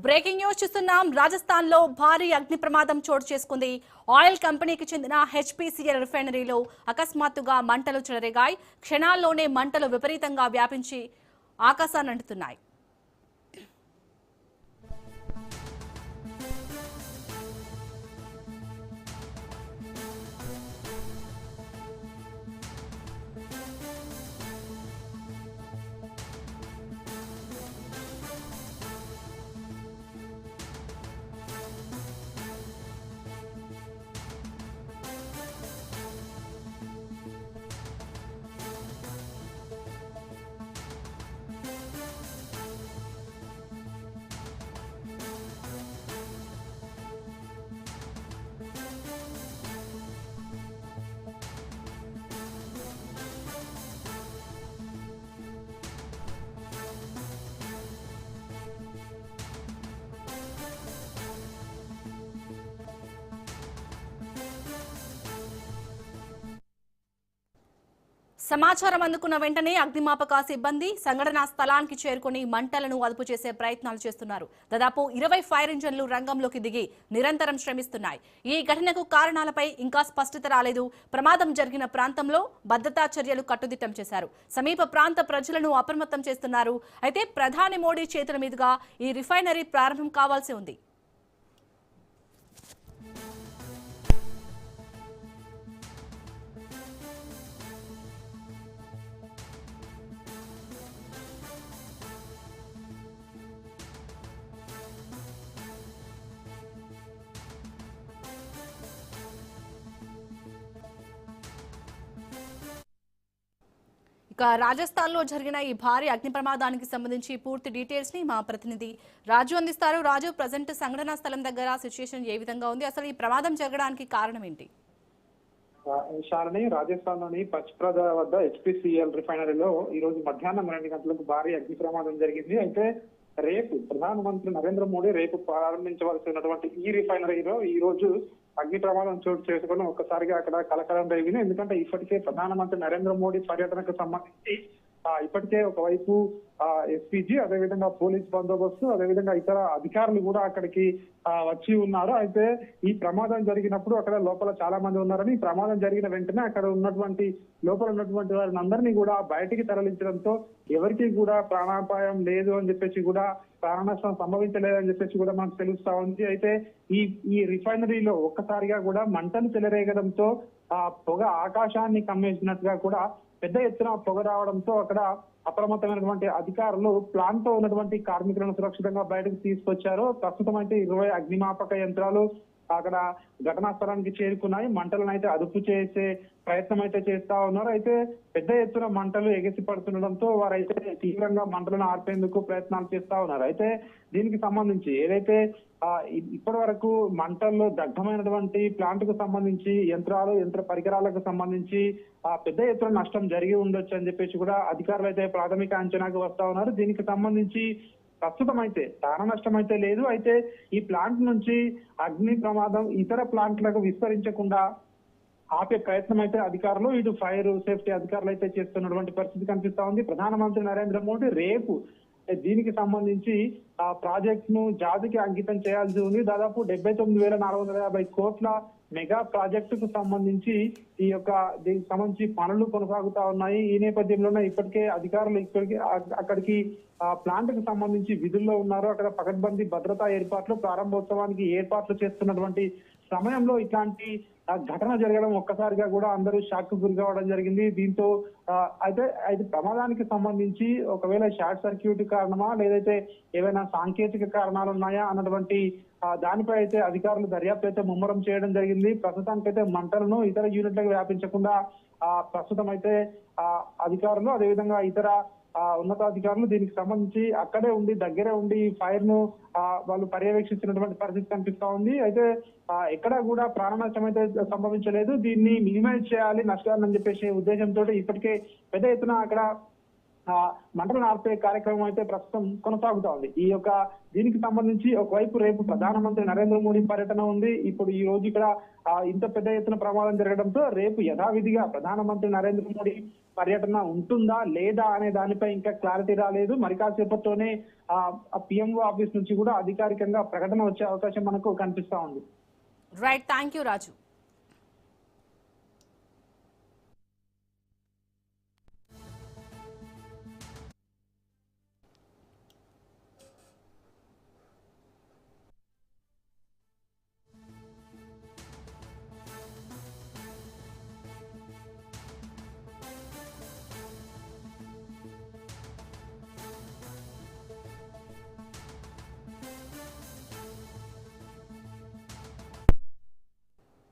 Breaking news చూస్తున్నాం. రాజస్థాన్ లో భారీ అగ్ని ప్రమాదం చోటు చేసుకుంది. ఆయిల్ కంపెనీకి చెందిన హెచ్పీసీఎల్ రిఫైనరీలో అకస్మాత్తుగా మంటలు చెలరేగాయి. క్షణాల్లోనే మంటలు విపరీతంగా వ్యాపించి ఆకాశాన్ని అంటుతున్నాయి. సమాచారం అందుకున్న వెంటనే అగ్నిమాపక సిబ్బంది సంఘటనా స్థలానికి చేరుకుని మంటలను అదుపు చేసే ప్రయత్నాలు చేస్తున్నారు. దాదాపు 20 ఫైర్ ఇంజన్లు రంగంలోకి దిగి నిరంతరం శ్రమిస్తున్నాయి. ఈ ఘటనకు కారణాలపై ఇంకా స్పష్టత రాలేదు. ప్రమాదం జరిగిన ప్రాంతంలో భద్రతా చర్యలు కట్టుదిట్టం చేశారు. సమీప ప్రాంత ప్రజలను అప్రమత్తం చేస్తున్నారు. అయితే ప్రధాని మోడీ చేతుల మీదుగా ఈ రిఫైనరీ ప్రారంభం కావాల్సి ఉంది. ఇక రాజస్థాన్ లో జరిగిన ఈ భారీ అగ్ని ప్రమాదానికి సంబంధించి పూర్తి డీటెయిల్స్ ని మా ప్రతినిధి రాజు అందిస్తారు. రాజు, ప్రజెంట్ సంఘటనా స్థలం దగ్గర సిచ్యుయేషన్ ఏ విధంగా ఉంది? అసలు ఈ ప్రమాదం జరగడానికి కారణం ఏంటి? రాజస్థాన్ లోని పచ్ప్రద వద్ద హెచ్పీసీఎల్ రిఫైనరీలో ఈ రోజు మధ్యాహ్నం 2 గంటలకు భారీ అగ్ని ప్రమాదం జరిగింది. అయితే రేపు ప్రధానమంత్రి నరేంద్ర మోడీ రేపు ప్రారంభించవలసి ఉన్నటువంటి ఈ రిఫైనరీలో ఈ రోజు అగ్ని ప్రమాదం చోటు చేసుకుని ఒక్కసారిగా అక్కడ కలకలం రేగింది. ఎందుకంటే ఇప్పటికే ప్రధానమంత్రి నరేంద్ర మోడీ పర్యటనకు సంబంధించి ఇప్పటికే ఒకవైపు ఎస్పీజీ, అదేవిధంగా పోలీస్ బందోబస్తు, అదేవిధంగా ఇతర అధికారులు కూడా అక్కడికి వచ్చి ఉన్నారు. అయితే ఈ ప్రమాదం జరిగినప్పుడు అక్కడ లోపల చాలా మంది ఉన్నారని, ఈ ప్రమాదం జరిగిన వెంటనే అక్కడ ఉన్నటువంటి లోపల ఉన్నటువంటి వారిని అందరినీ కూడా బయటికి తరలించడంతో ఎవరికి కూడా ప్రాణాపాయం లేదు అని చెప్పేసి కూడా, ప్రాణ నష్టం సంభవించలేదని చెప్పేసి కూడా మనకు తెలుస్తా ఉంది. అయితే ఈ రిఫైనరీలో ఒక్కసారిగా కూడా మంటలు చెలరేగడంతో ఆ పొగ ఆకాశాన్ని కమ్మేసినట్టుగా కూడా పెద్ద ఎత్తున పొగ రావడంతో అక్కడ అప్రమత్తమైనటువంటి అధికారులు ప్లాంట్ తో ఉన్నటువంటి కార్మికులను సురక్షితంగా బయటకు తీసుకొచ్చారు. ప్రస్తుతం అయితే 20 అగ్నిమాపక యంత్రాలు అక్కడ ఘటనా స్థలానికి చేరుకున్నాయి. మంటలను అయితే అదుపు చేసే ప్రయత్నం అయితే చేస్తా ఉన్నారు. అయితే పెద్ద ఎత్తున మంటలు ఎగసి పడుతుండడంతో వారైతే తీవ్రంగా మంటలను ఆర్పేందుకు ప్రయత్నాలు చేస్తా ఉన్నారు. అయితే దీనికి సంబంధించి ఏదైతే ఇప్పటి వరకు మంటల్లో దగ్ధమైనటువంటి ప్లాంట్ కు సంబంధించి యంత్ర పరికరాలకు సంబంధించి పెద్ద ఎత్తున నష్టం జరిగి ఉండొచ్చు అని చెప్పేసి కూడా అధికారులు అయితే ప్రాథమిక అంచనాకు వస్తా ఉన్నారు. దీనికి సంబంధించి ప్రస్తుతం అయితే ప్రాణ నష్టం అయితే లేదు. అయితే ఈ ప్లాంట్ నుంచి అగ్ని ప్రమాదం ఇతర ప్లాంట్లకు విస్తరించకుండా ఆపే ప్రయత్నం అయితే అధికారులు, ఇటు ఫైర్ సేఫ్టీ అధికారులు అయితే చేస్తున్నటువంటి పరిస్థితి కనిపిస్తా ఉంది. ప్రధానమంత్రి నరేంద్ర మోడీ రేపు దీనికి సంబంధించి ఆ ప్రాజెక్ట్ ను జాతికి అంకితం చేయాల్సి ఉంది. దాదాపు 79,450 కోట్ల మెగా ప్రాజెక్టుకు సంబంధించి దీనికి సంబంధించి పనులు కొనసాగుతా ఉన్నాయి. ఈ నేపథ్యంలోనే ఇప్పటికే అధికారులు అక్కడికి ప్లాంట్ కు సంబంధించి విధుల్లో ఉన్నారు. అక్కడ పకడ్బందీ భద్రతా ఏర్పాట్లు, ప్రారంభోత్సవానికి ఏర్పాట్లు చేస్తున్నటువంటి సమయంలో ఇట్లాంటి ఘటన జరగడం ఒక్కసారిగా కూడా అందరూ షాక్ కు గురి కావడం జరిగింది. దీంతో అయితే ప్రమాదానికి సంబంధించి ఒకవేళ షార్ట్ సర్క్యూట్ కారణమా, లేదైతే ఏవైనా సాంకేతిక కారణాలు ఉన్నాయా అన్నటువంటి దానిపై అయితే అధికారులు దర్యాప్తు అయితే ముమ్మరం చేయడం జరిగింది. ప్రస్తుతానికైతే మంటలను ఇతర యూనిట్లకు వ్యాపించకుండా ప్రస్తుతం అయితే అధికారులు, అదేవిధంగా ఇతర ఉన్నతాధికారులు దీనికి సంబంధించి అక్కడే ఉండి దగ్గరే ఉండి ఫైర్ ను వాళ్ళు పర్యవేక్షిస్తున్నటువంటి పరిస్థితి కనిపిస్తా ఉంది. అయితే ఎక్కడా కూడా ప్రాణ నష్టం అయితే సంభవించలేదు. దీన్ని మినిమైజ్ చేయాలి నష్టాలని చెప్పేసి ఉద్దేశంతో ఇప్పటికే పెద్ద ఎత్తున అక్కడ మంటలను ఆర్పే కార్యక్రమం అయితే ప్రస్తుతం కొనసాగుతా ఉంది. దీనికి సంబంధించి ఒకవైపు రేపు ప్రధానమంత్రి నరేంద్ర మోడీ పర్యటన ఉంది. ఇప్పుడు ఈ రోజు ఇక్కడ ఇంత పెద్ద ఎత్తున ప్రమాదం జరగడంతో రేపు యథావిధిగా ప్రధానమంత్రి నరేంద్ర మోడీ పర్యటన ఉంటుందా లేదా అనే దానిపై ఇంకా క్లారిటీ రాలేదు. మరి కాసేపట్లోనే పిఎంఓ ఆఫీస్ నుంచి కూడా అధికారికంగా ప్రకటన వచ్చే అవకాశం మనకు కనిపిస్తా ఉంది. Right, thank you Raju.